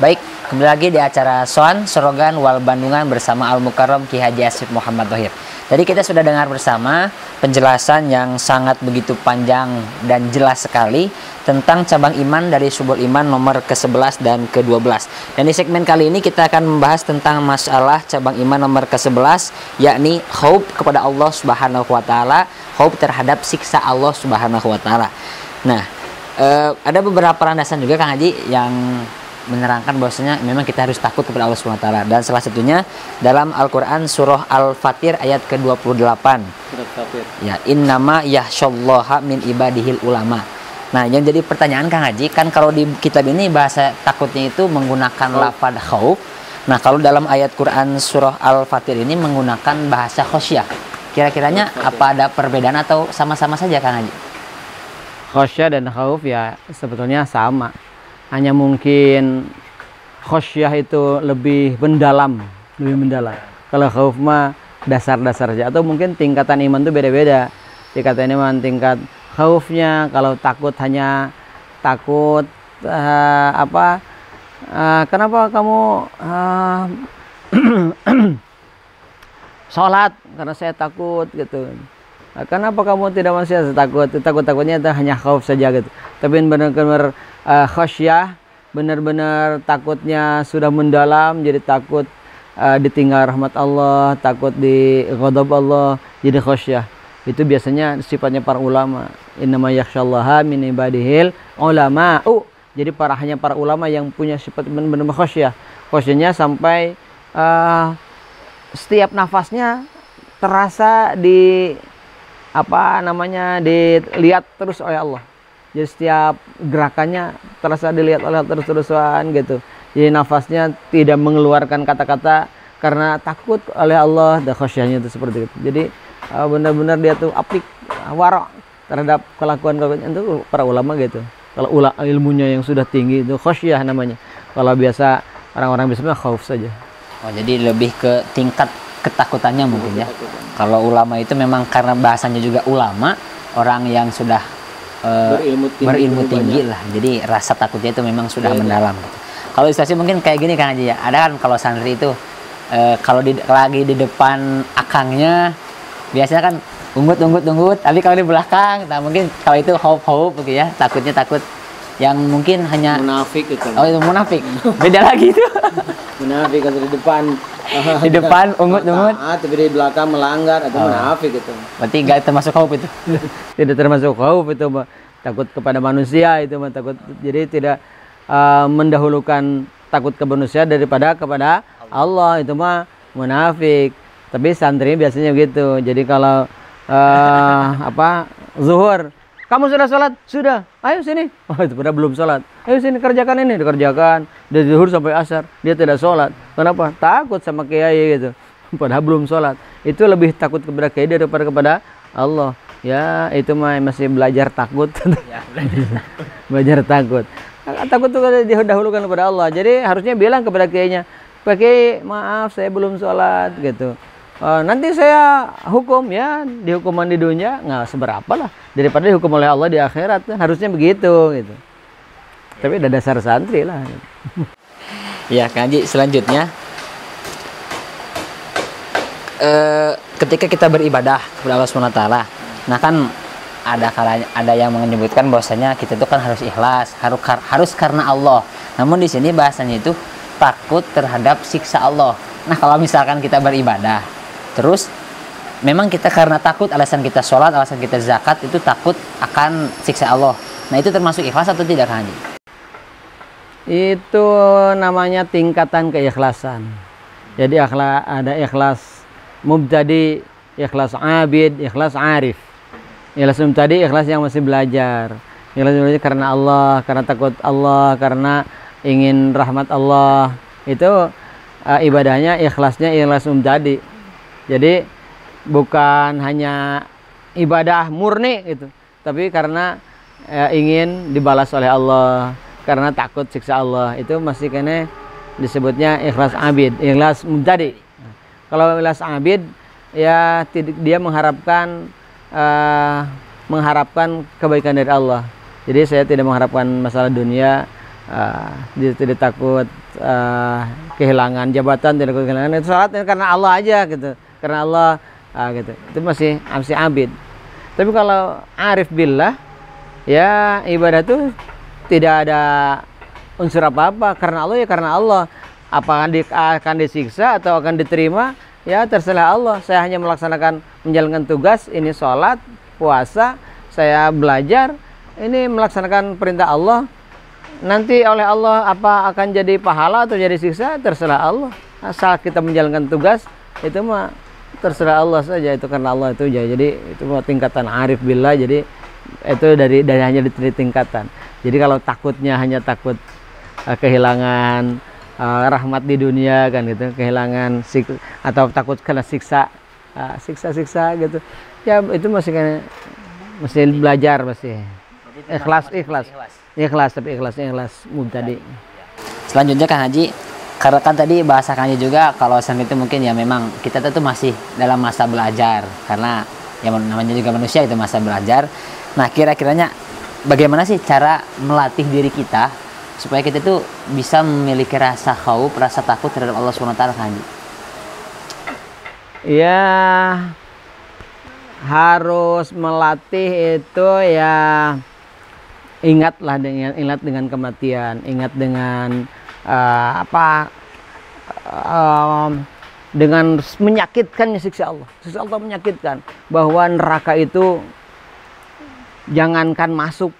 Baik, kembali lagi di acara Soan, Sorogan, Wal Bandungan bersama Al Mukarram Ki Haji Asif Muhammad Thohir. Tadi kita sudah dengar bersama penjelasan yang sangat begitu panjang dan jelas sekali tentang cabang iman dari Syu'ubul Iman nomor ke-11 dan ke-12. Dan di segmen kali ini kita akan membahas tentang masalah cabang iman nomor ke-11, yakni khauf kepada Allah Subhanahu wa taala, khauf terhadap siksa Allah Subhanahu wa taala. Nah, ada beberapa landasan juga Kang Haji yang menerangkan bahwasanya memang kita harus takut kepada Allah Subhanahu wa taala, dan salah satunya dalam Al-Qur'an surah Al-Fatir ayat ke-28. Ya, innama yahsyallaha min ibadihil ulama. Nah, yang jadi pertanyaan Kang Haji, kan kalau di kitab ini bahasa takutnya itu menggunakan lafaz khauf. Nah, kalau dalam ayat Quran surah Al-Fatir ini menggunakan bahasa khosyah. Kira-kiranya apa ada perbedaan atau sama-sama saja Kang Haji? Khosyah dan khauf ya sebetulnya sama. Hanya mungkin khosyah itu lebih mendalam, Kalau khauf mah dasar-dasar saja, atau mungkin tingkatan iman itu beda-beda. Tingkatan iman, tingkat khaufnya, kalau takut hanya takut kenapa kamu sholat? Karena saya takut gitu. Kenapa kamu tidak masih takut? Takutnya itu hanya khauf saja gitu. Tapi benar-benar khosyah, benar-benar takutnya sudah mendalam, jadi takut ditinggal rahmat Allah, takut di ghadab Allah, jadi khosyah. Itu biasanya sifatnya para ulama. Innama yakhsyallaha min ibadihil ulama. Jadi hanya para ulama yang punya sifat benar-benar khosyah. Khosyahnya sampai setiap nafasnya terasa dilihat terus oleh Allah. Jadi setiap gerakannya terasa dilihat oleh Allah terus-terusan gitu. Jadi nafasnya tidak mengeluarkan kata-kata karena takut oleh Allah, dan khosyahnya itu seperti itu. Jadi benar-benar dia tuh aplik wara' terhadap kelakuan itu para ulama gitu. Kalau ilmunya yang sudah tinggi itu khosyah namanya. Kalau biasa orang-orang biasanya khauf saja. Oh, jadi lebih ke tingkat ketakutannya mungkin ya. Kalau ulama itu memang karena bahasanya juga ulama, orang yang sudah berilmu tinggi lah. Jadi rasa takutnya itu memang sudah mendalam. Kalau ilustrasi mungkin kayak gini Kang Haji ya. Ada kan kalau santri itu kalau lagi di depan akangnya biasanya kan unggut, tapi kalau di belakang, nah mungkin kalau itu khauf gitu ya, takut yang mungkin hanya munafik itu. Oh, itu munafik. Beda lagi itu. Munafik kalau di depan unggut, tapi di belakang melanggar, atau munafik itu. Berarti nggak termasuk khauf itu. Tidak termasuk khauf itu, takut kepada manusia itu, takut. Jadi tidak mendahulukan takut ke manusia daripada kepada Allah, itu mah munafik. Tapi santri biasanya begitu. Jadi kalau zuhur, kamu sudah sholat? Sudah. Ayo sini. Oh, itu pada belum sholat. Ayo sini kerjakan ini, dikerjakan. Dari zuhur sampai asar dia tidak sholat. Kenapa? Takut sama kiai gitu. Padahal belum sholat. Itu lebih takut kepada kiai daripada kepada Allah. Ya, itu mah masih belajar takut. Ya, belajar takut. Takut itu didahulukan kepada Allah. Jadi harusnya bilang kepada kiainya, Pak Kiai, maaf saya belum sholat gitu. Nanti saya hukum ya, dihukuman di dunia nggak seberapa lah daripada dihukum oleh Allah di akhirat. Harusnya begitu gitu. Tapi ada dasar santri lah. Ya Kang Haji, selanjutnya ketika kita beribadah kepada Allah SWT, nah kan ada yang menyebutkan bahwasanya kita itu kan harus ikhlas, harus karena Allah. Namun di sini bahasanya itu takut terhadap siksa Allah. Nah, kalau misalkan kita beribadah terus memang kita karena takut, alasan kita sholat, alasan kita zakat itu takut akan siksa Allah. Nah, itu termasuk ikhlas atau tidak Kang Haji? Itu namanya tingkatan keikhlasan. Jadi ada ikhlas mubtadi, ikhlas abid, ikhlas arif. Ikhlas mubtadi, ikhlas yang masih belajar. Ikhlas belajar karena Allah, karena takut Allah, karena ingin rahmat Allah. Itu ibadahnya ikhlasnya ikhlas mubtadi. Jadi bukan hanya ibadah murni gitu, tapi karena ingin dibalas oleh Allah, karena takut siksa Allah. Itu masih kena disebutnya ikhlas abid, ikhlas mubtadi. Kalau ikhlas abid ya dia mengharapkan kebaikan dari Allah. Jadi saya tidak mengharapkan masalah dunia, dia tidak takut kehilangan jabatan, tidak kehilangan itu sholat karena Allah aja gitu, karena Allah gitu, itu masih abid. Tapi kalau arif billah, ya ibadah itu tidak ada unsur apa-apa, karena Allah ya karena Allah. Apakah akan disiksa atau akan diterima, ya terserah Allah. Saya hanya melaksanakan, menjalankan tugas, ini sholat, puasa, saya belajar, ini melaksanakan perintah Allah. Nanti oleh Allah apa akan jadi pahala atau jadi siksa, terserah Allah. Asal kita menjalankan tugas, itu mah terserah Allah saja, itu karena Allah itu ya. Jadi itu mah tingkatan arif billah. Jadi itu dari hanya di tingkatan. Jadi kalau takutnya hanya takut kehilangan rahmat di dunia kan gitu, kehilangan atau takut kena siksa gitu, ya itu masih belajar, masih ikhlas tapi ikhlas mubtadi. Selanjutnya Kang Haji, karena kan tadi bahasa Kang Haji juga kalau sen itu mungkin ya memang kita tuh masih dalam masa belajar, karena yang namanya juga manusia itu masa belajar. Nah, kira-kiranya bagaimana sih cara melatih diri kita supaya kita tuh bisa memiliki rasa khauf, rasa takut terhadap Allah SWT, Kang Haji? Ya, harus melatih itu ya, ingat dengan kematian, ingat dengan dengan menyakitkannya siksa Allah. Siksa Allah menyakitkan, bahwa neraka itu jangankan masuk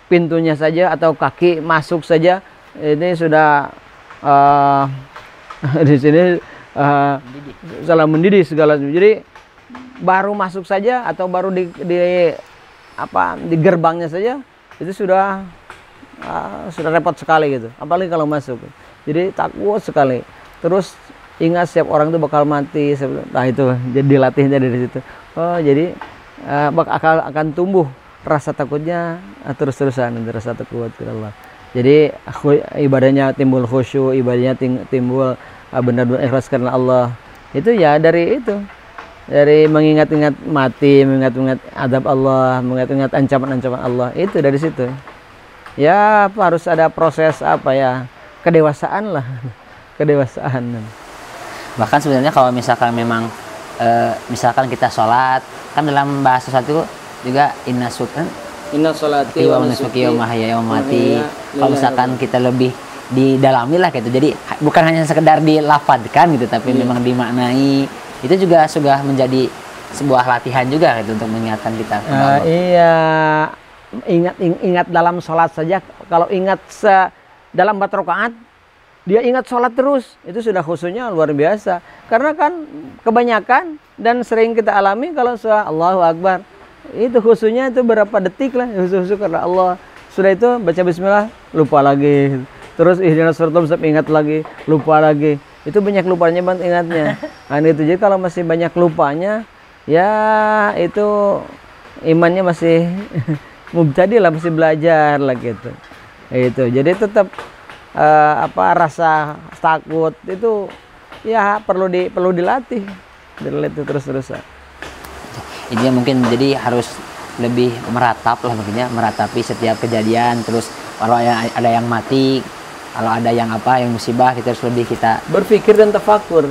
pintunya saja atau kaki masuk saja, ini sudah di sini salah mendidih segala. Jadi baru masuk saja atau baru di gerbangnya saja itu sudah repot sekali gitu, apalagi kalau masuk. Jadi takut sekali. Terus ingat setiap orang itu bakal mati. Nah itu jadi dilatihnya dari situ. Oh jadi akan tumbuh rasa takutnya terus-terusan, rasa takut ke Allah. Jadi ibadahnya timbul khusyuk, ibadahnya timbul benar-benar ikhlas karena Allah. Itu ya dari itu, dari mengingat-ingat mati, mengingat-ingat adab Allah, mengingat-ingat ancaman-ancaman Allah. Itu dari situ. Ya harus ada proses kedewasaan lah, kedewasaan. Bahkan sebenarnya kalau misalkan memang misalkan kita sholat, kan dalam bahasa satu juga inna sholati wa nusuki wa mahyaya wa mamati. Kalau misalkan kita lebih didalami lah gitu, jadi bukan hanya sekedar dilafadzkan gitu, tapi memang dimaknai, itu juga sudah menjadi sebuah latihan juga gitu untuk mengingatkan kita. Iya, ingat dalam sholat saja. Kalau ingat dalam 4 rakaat dia ingat sholat terus, itu sudah khusyuknya luar biasa. Karena kan kebanyakan dan sering kita alami kalau Allahu Akbar, itu khusyuknya itu berapa detik lah, khusyuk karena Allah. Sudah itu baca bismillah, lupa lagi. Terus ihdinas siratal mustaqim, ingat lagi, lupa lagi. Itu banyak lupanya banget ingatnya. Nah itu, jadi kalau masih banyak lupanya, ya itu imannya masih mubtadi lah, masih belajar lah gitu. Itu jadi tetap rasa takut itu ya perlu dilatih terus-terusan. Ini mungkin jadi harus lebih meratap lah, mungkinnya meratapi setiap kejadian. Terus kalau ada yang mati, kalau ada yang yang musibah, kita harus lebih berpikir dan tafakur.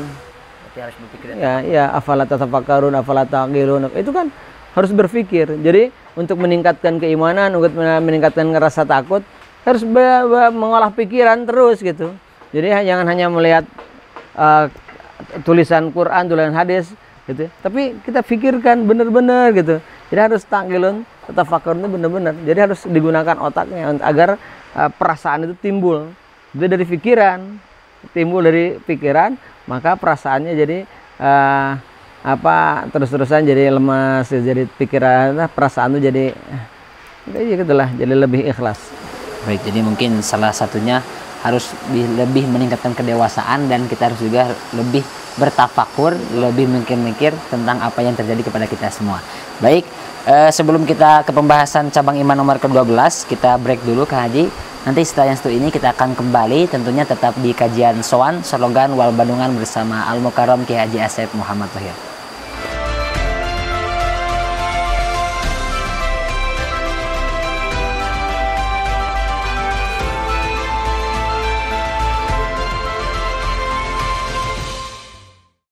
Harus berpikir dan ya afala tatafakkarun afala taqilun, itu kan harus berpikir. Jadi untuk meningkatkan keimanan, untuk meningkatkan rasa takut, harus mengolah pikiran terus gitu. Jadi jangan hanya melihat tulisan Quran, tulisan hadis gitu, tapi kita pikirkan benar-benar gitu. Jadi harus taqilun, tatafakkarun itu benar-benar. Jadi harus digunakan otaknya agar perasaan itu timbul. Itu dari pikiran, timbul dari pikiran, maka perasaannya jadi terus-terusan jadi lemas, jadi pikiran, perasaan itu jadi gitulah, jadi lebih ikhlas. Baik, jadi mungkin salah satunya harus lebih meningkatkan kedewasaan, dan kita harus juga lebih bertafakur, lebih mikir-mikir tentang apa yang terjadi kepada kita semua. Baik, sebelum kita ke pembahasan cabang iman nomor ke-12, kita break dulu Kang Haji. Nanti setelah yang satu ini kita akan kembali, tentunya tetap di kajian Soan, Sorogan, Wal Bandungan bersama Al Mukarram Ki Haji Asep Muhammad Thohir.